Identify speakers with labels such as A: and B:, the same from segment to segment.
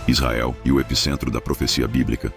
A: Israel e o epicentro da profecia bíblica.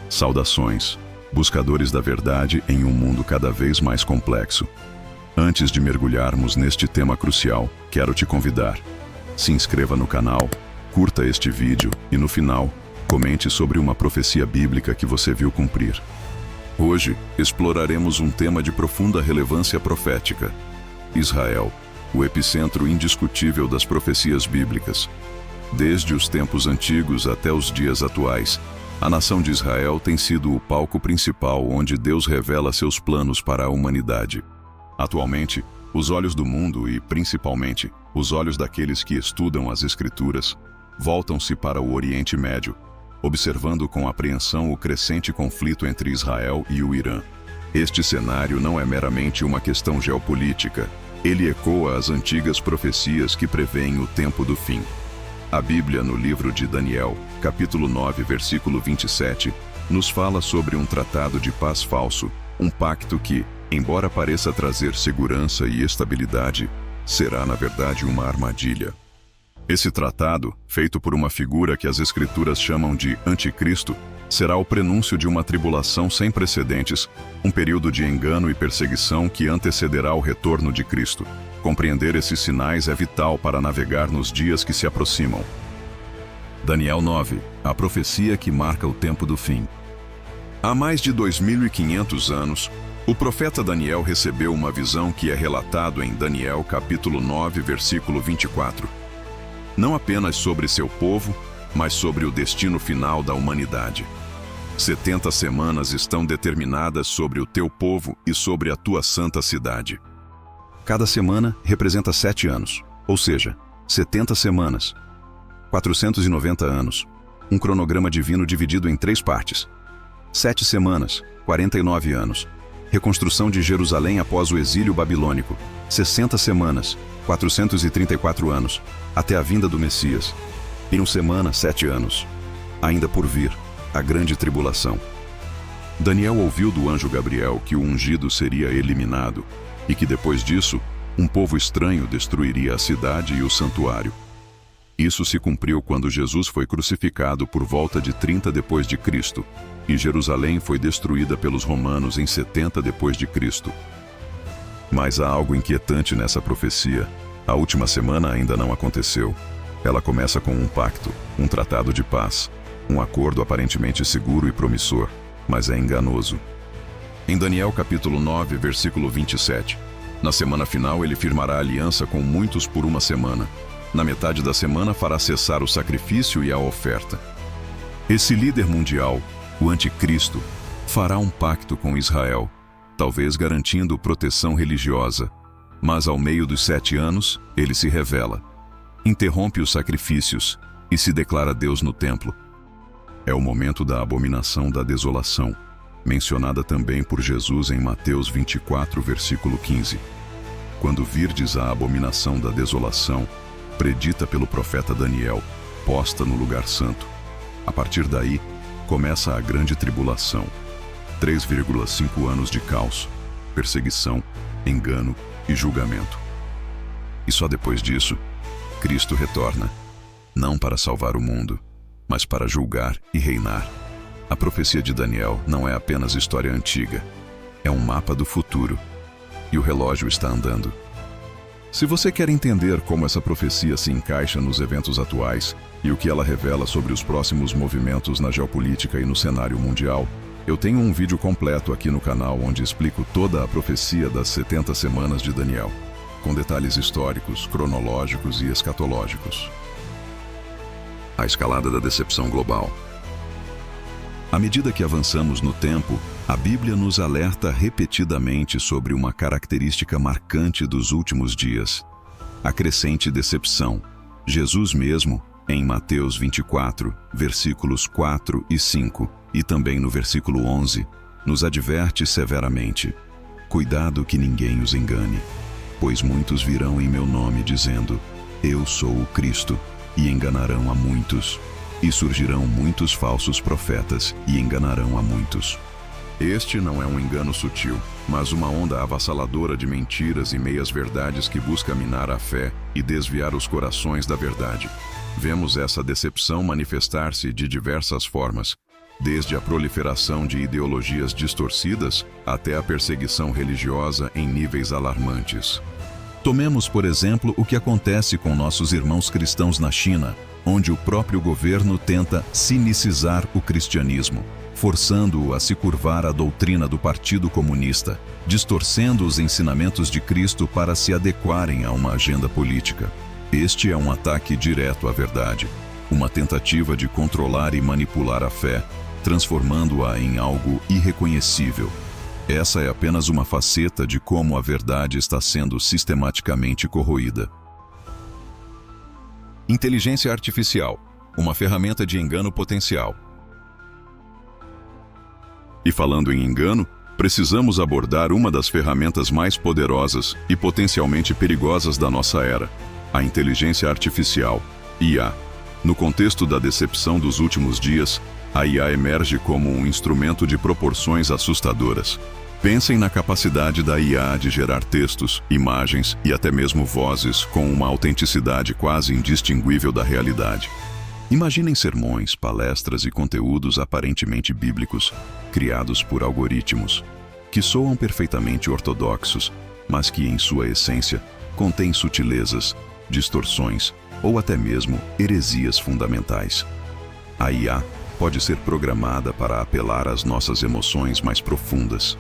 A: Saudações, buscadores da verdade em um mundo cada vez mais complexo. Antes de mergulharmos neste tema crucial, quero te convidar. Se inscreva no canal, curta este vídeo e no final, comente sobre uma profecia bíblica que você viu cumprir. Hoje, exploraremos um tema de profunda relevância profética. Israel, o epicentro indiscutível das profecias bíblicas. Desde os tempos antigos até os dias atuais, a nação de Israel tem sido o palco principal onde Deus revela seus planos para a humanidade. Atualmente, os olhos do mundo e, principalmente, os olhos daqueles que estudam as Escrituras, voltam-se para o Oriente Médio, observando com apreensão o crescente conflito entre Israel e o Irã. Este cenário não é meramente uma questão geopolítica, ele ecoa as antigas profecias que prevêem o tempo do fim. A Bíblia, no livro de Daniel, capítulo 9, versículo 27, nos fala sobre um tratado de paz falso, um pacto que, embora pareça trazer segurança e estabilidade, será na verdade uma armadilha. Esse tratado, feito por uma figura que as Escrituras chamam de Anticristo, será o prenúncio de uma tribulação sem precedentes, um período de engano e perseguição que antecederá o retorno de Cristo. Compreender esses sinais é vital para navegar nos dias que se aproximam. Daniel 9, a profecia que marca o tempo do fim. Há mais de 2.500 anos, o profeta Daniel recebeu uma visão que é relatado em Daniel capítulo 9, versículo 24. Não apenas sobre seu povo, mas sobre o destino final da humanidade. 70 semanas estão determinadas sobre o teu povo e sobre a tua santa cidade. Cada semana representa 7 anos, ou seja, 70 semanas, 490 anos, um cronograma divino dividido em 3 partes. 7 semanas, 49 anos, reconstrução de Jerusalém após o exílio babilônico, 60 semanas, 434 anos, até a vinda do Messias. Em uma semana, 7 anos, ainda por vir, a grande tribulação. Daniel ouviu do anjo Gabriel que o ungido seria eliminado, e que depois disso, um povo estranho destruiria a cidade e o santuário. Isso se cumpriu quando Jesus foi crucificado por volta de 30 depois de Cristo, e Jerusalém foi destruída pelos romanos em 70 depois de Cristo. Mas há algo inquietante nessa profecia. A última semana ainda não aconteceu. Ela começa com um pacto, um tratado de paz, um acordo aparentemente seguro e promissor, mas é enganoso. Em Daniel capítulo 9, versículo 27, na semana final ele firmará aliança com muitos por uma semana. Na metade da semana fará cessar o sacrifício e a oferta. Esse líder mundial, o Anticristo, fará um pacto com Israel, talvez garantindo proteção religiosa, mas ao meio dos 7 anos, ele se revela, interrompe os sacrifícios e se declara Deus no templo. É o momento da abominação da desolação, mencionada também por Jesus em Mateus 24, versículo 15. Quando virdes a abominação da desolação, predita pelo profeta Daniel, posta no lugar santo. A partir daí, começa a grande tribulação. 3,5 anos de caos, perseguição, engano e julgamento. E só depois disso, Cristo retorna, não para salvar o mundo, mas para julgar e reinar. A profecia de Daniel não é apenas história antiga, é um mapa do futuro, e o relógio está andando. Se você quer entender como essa profecia se encaixa nos eventos atuais e o que ela revela sobre os próximos movimentos na geopolítica e no cenário mundial, eu tenho um vídeo completo aqui no canal onde explico toda a profecia das 70 semanas de Daniel, com detalhes históricos, cronológicos e escatológicos. A escalada da decepção global. À medida que avançamos no tempo, a Bíblia nos alerta repetidamente sobre uma característica marcante dos últimos dias: a crescente decepção. Jesus mesmo, em Mateus 24, versículos 4 e 5, e também no versículo 11, nos adverte severamente: cuidado que ninguém os engane, pois muitos virão em meu nome dizendo, eu sou o Cristo, e enganarão a muitos. E surgirão muitos falsos profetas e enganarão a muitos. Este não é um engano sutil, mas uma onda avassaladora de mentiras e meias-verdades que busca minar a fé e desviar os corações da verdade. Vemos essa decepção manifestar-se de diversas formas, desde a proliferação de ideologias distorcidas até a perseguição religiosa em níveis alarmantes. Tomemos, por exemplo, o que acontece com nossos irmãos cristãos na China, onde o próprio governo tenta sinicizar o cristianismo, forçando-o a se curvar à doutrina do Partido Comunista, distorcendo os ensinamentos de Cristo para se adequarem a uma agenda política. Este é um ataque direto à verdade, uma tentativa de controlar e manipular a fé, transformando-a em algo irreconhecível. Essa é apenas uma faceta de como a verdade está sendo sistematicamente corroída. Inteligência artificial, uma ferramenta de engano potencial. E falando em engano, precisamos abordar uma das ferramentas mais poderosas e potencialmente perigosas da nossa era, a inteligência artificial, IA. No contexto da decepção dos últimos dias, a IA emerge como um instrumento de proporções assustadoras. Pensem na capacidade da IA de gerar textos, imagens e até mesmo vozes com uma autenticidade quase indistinguível da realidade. Imaginem sermões, palestras e conteúdos aparentemente bíblicos, criados por algoritmos, que soam perfeitamente ortodoxos, mas que, em sua essência, contêm sutilezas, distorções ou até mesmo heresias fundamentais. A IA pode ser programada para apelar às nossas emoções mais profundas,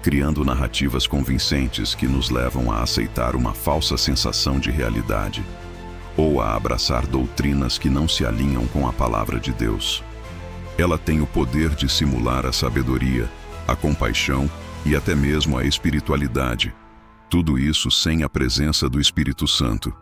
A: criando narrativas convincentes que nos levam a aceitar uma falsa sensação de realidade, ou a abraçar doutrinas que não se alinham com a palavra de Deus. Ela tem o poder de simular a sabedoria, a compaixão e até mesmo a espiritualidade, tudo isso sem a presença do Espírito Santo.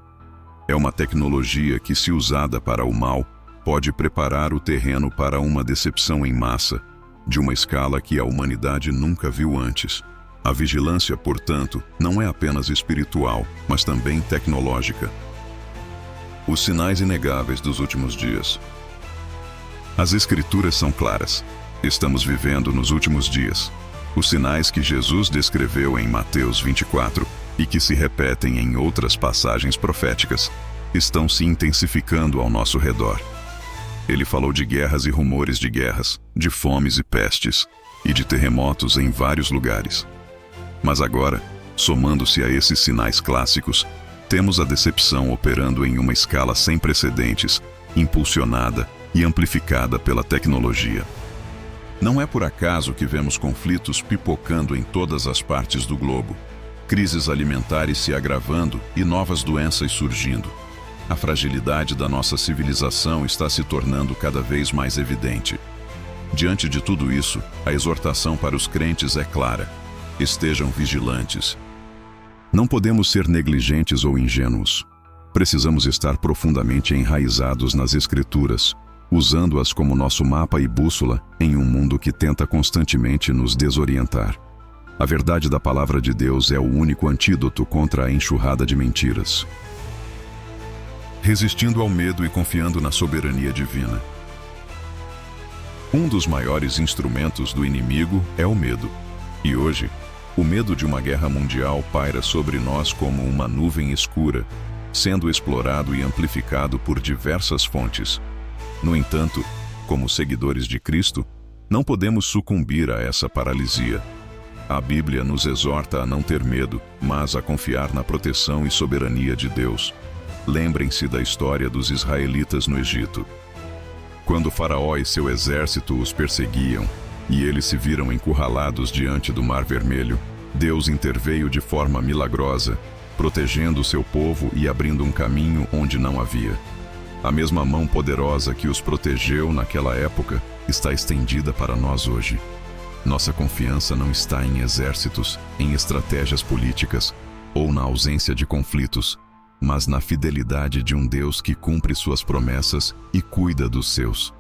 A: É uma tecnologia que, se usada para o mal, pode preparar o terreno para uma decepção em massa, de uma escala que a humanidade nunca viu antes. A vigilância, portanto, não é apenas espiritual, mas também tecnológica. Os sinais inegáveis dos últimos dias. As Escrituras são claras. Estamos vivendo nos últimos dias. Os sinais que Jesus descreveu em Mateus 24 e que se repetem em outras passagens proféticas estão se intensificando ao nosso redor. Ele falou de guerras e rumores de guerras, de fomes e pestes, e de terremotos em vários lugares. Mas agora, somando-se a esses sinais clássicos, temos a decepção operando em uma escala sem precedentes, impulsionada e amplificada pela tecnologia. Não é por acaso que vemos conflitos pipocando em todas as partes do globo, crises alimentares se agravando e novas doenças surgindo. A fragilidade da nossa civilização está se tornando cada vez mais evidente. Diante de tudo isso, a exortação para os crentes é clara: estejam vigilantes. Não podemos ser negligentes ou ingênuos. Precisamos estar profundamente enraizados nas Escrituras, usando-as como nosso mapa e bússola em um mundo que tenta constantemente nos desorientar. A verdade da palavra de Deus é o único antídoto contra a enxurrada de mentiras. Resistindo ao medo e confiando na soberania divina. Um dos maiores instrumentos do inimigo é o medo. E hoje, o medo de uma guerra mundial paira sobre nós como uma nuvem escura, sendo explorado e amplificado por diversas fontes. No entanto, como seguidores de Cristo, não podemos sucumbir a essa paralisia. A Bíblia nos exorta a não ter medo, mas a confiar na proteção e soberania de Deus. Lembrem-se da história dos israelitas no Egito. Quando Faraó e seu exército os perseguiam, e eles se viram encurralados diante do Mar Vermelho, Deus interveio de forma milagrosa, protegendo o seu povo e abrindo um caminho onde não havia. A mesma mão poderosa que os protegeu naquela época está estendida para nós hoje. Nossa confiança não está em exércitos, em estratégias políticas ou na ausência de conflitos, mas na fidelidade de um Deus que cumpre suas promessas e cuida dos seus.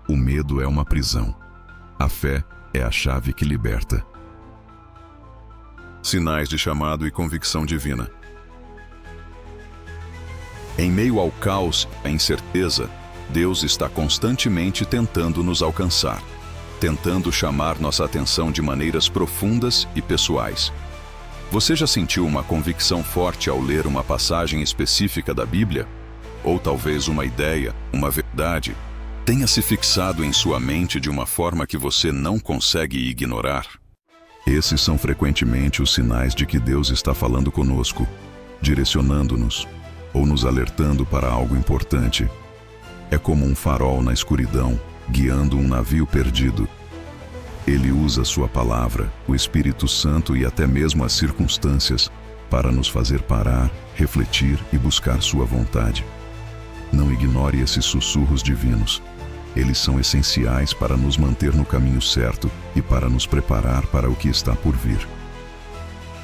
A: O medo é uma prisão. A fé é a chave que liberta. Sinais de chamado e convicção divina. Em meio ao caos e à incerteza, Deus está constantemente tentando nos alcançar, tentando chamar nossa atenção de maneiras profundas e pessoais. Você já sentiu uma convicção forte ao ler uma passagem específica da Bíblia? ou talvez uma ideia, uma verdade, tenha se fixado em sua mente de uma forma que você não consegue ignorar. Esses são frequentemente os sinais de que Deus está falando conosco, direcionando-nos ou nos alertando para algo importante. É como um farol na escuridão, guiando um navio perdido. Ele usa sua palavra, o Espírito Santo e até mesmo as circunstâncias para nos fazer parar, refletir e buscar sua vontade. Não ignore esses sussurros divinos. Eles são essenciais para nos manter no caminho certo e para nos preparar para o que está por vir.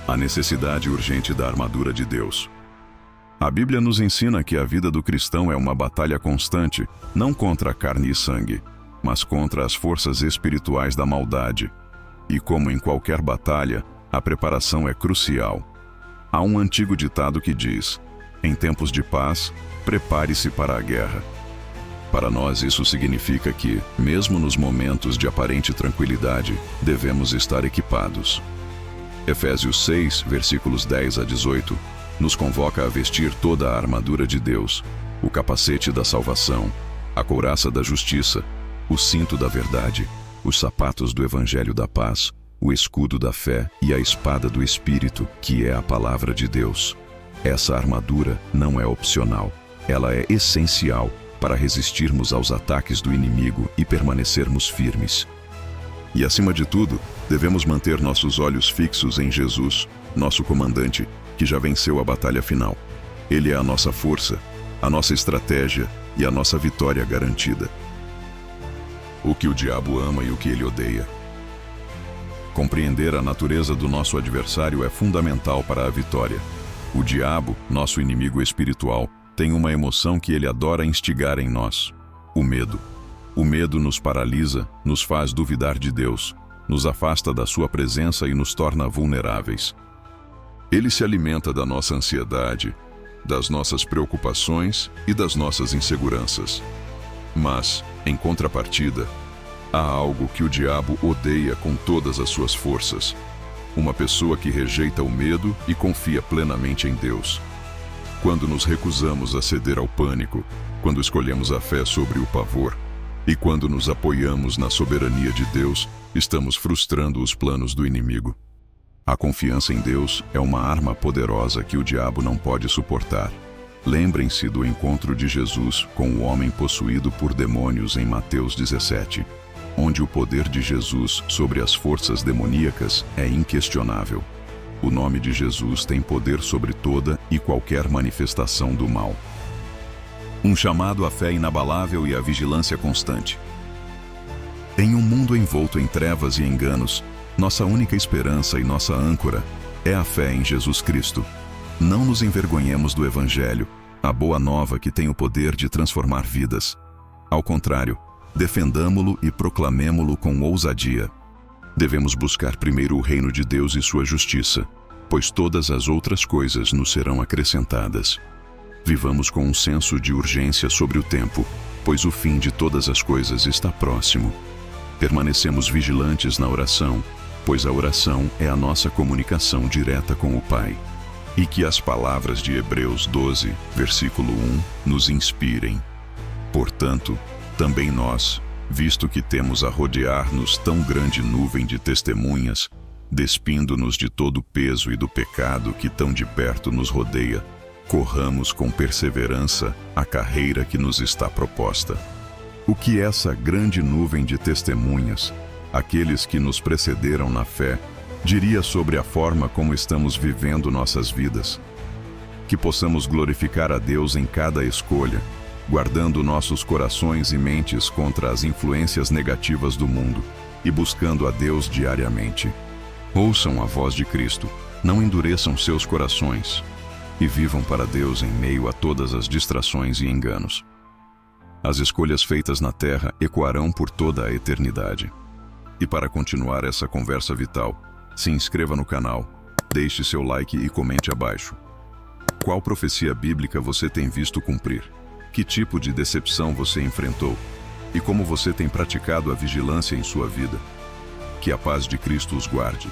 A: A necessidade urgente da armadura de Deus. A Bíblia nos ensina que a vida do cristão é uma batalha constante, não contra carne e sangue, mas contra as forças espirituais da maldade. E como em qualquer batalha, a preparação é crucial. Há um antigo ditado que diz: em tempos de paz, prepare-se para a guerra. Para nós isso significa que, mesmo nos momentos de aparente tranquilidade, devemos estar equipados. Efésios 6, versículos 10 a 18, nos convoca a vestir toda a armadura de Deus, o capacete da salvação, a couraça da justiça, o cinto da verdade, os sapatos do evangelho da paz, o escudo da fé e a espada do Espírito, que é a palavra de Deus. Essa armadura não é opcional, ela é essencial para resistirmos aos ataques do inimigo e permanecermos firmes. E acima de tudo, devemos manter nossos olhos fixos em Jesus, nosso comandante, que já venceu a batalha final. Ele é a nossa força, a nossa estratégia e a nossa vitória garantida. O que o diabo ama e o que ele odeia. Compreender a natureza do nosso adversário é fundamental para a vitória. O diabo, nosso inimigo espiritual, tem uma emoção que ele adora instigar em nós: o medo. O medo nos paralisa, nos faz duvidar de Deus, nos afasta da sua presença e nos torna vulneráveis. Ele se alimenta da nossa ansiedade, das nossas preocupações e das nossas inseguranças. Mas, em contrapartida, há algo que o diabo odeia com todas as suas forças: uma pessoa que rejeita o medo e confia plenamente em Deus. Quando nos recusamos a ceder ao pânico, quando escolhemos a fé sobre o pavor, e quando nos apoiamos na soberania de Deus, estamos frustrando os planos do inimigo. A confiança em Deus é uma arma poderosa que o diabo não pode suportar. Lembrem-se do encontro de Jesus com o homem possuído por demônios em Mateus 17, onde o poder de Jesus sobre as forças demoníacas é inquestionável. O nome de Jesus tem poder sobre toda e qualquer manifestação do mal. Um chamado à fé inabalável e à vigilância constante. Em um mundo envolto em trevas e enganos, nossa única esperança e nossa âncora é a fé em Jesus Cristo. Não nos envergonhemos do Evangelho, a boa nova que tem o poder de transformar vidas. Ao contrário, defendamo-lo e proclamemo-lo com ousadia. Devemos buscar primeiro o reino de Deus e sua justiça, pois todas as outras coisas nos serão acrescentadas. Vivamos com um senso de urgência sobre o tempo, pois o fim de todas as coisas está próximo. Permanecemos vigilantes na oração, pois a oração é a nossa comunicação direta com o Pai. E que as palavras de Hebreus 12, versículo 1, nos inspirem. Portanto, também nós, visto que temos a rodear-nos tão grande nuvem de testemunhas, despindo-nos de todo o peso e do pecado que tão de perto nos rodeia, corramos com perseverança a carreira que nos está proposta. O que essa grande nuvem de testemunhas, aqueles que nos precederam na fé, diria sobre a forma como estamos vivendo nossas vidas? Que possamos glorificar a Deus em cada escolha, guardando nossos corações e mentes contra as influências negativas do mundo e buscando a Deus diariamente. Ouçam a voz de Cristo, não endureçam seus corações e vivam para Deus em meio a todas as distrações e enganos. As escolhas feitas na terra ecoarão por toda a eternidade. E para continuar essa conversa vital, se inscreva no canal, deixe seu like e comente abaixo. Qual profecia bíblica você tem visto cumprir? Que tipo de decepção você enfrentou? E como você tem praticado a vigilância em sua vida? Que a paz de Cristo os guarde.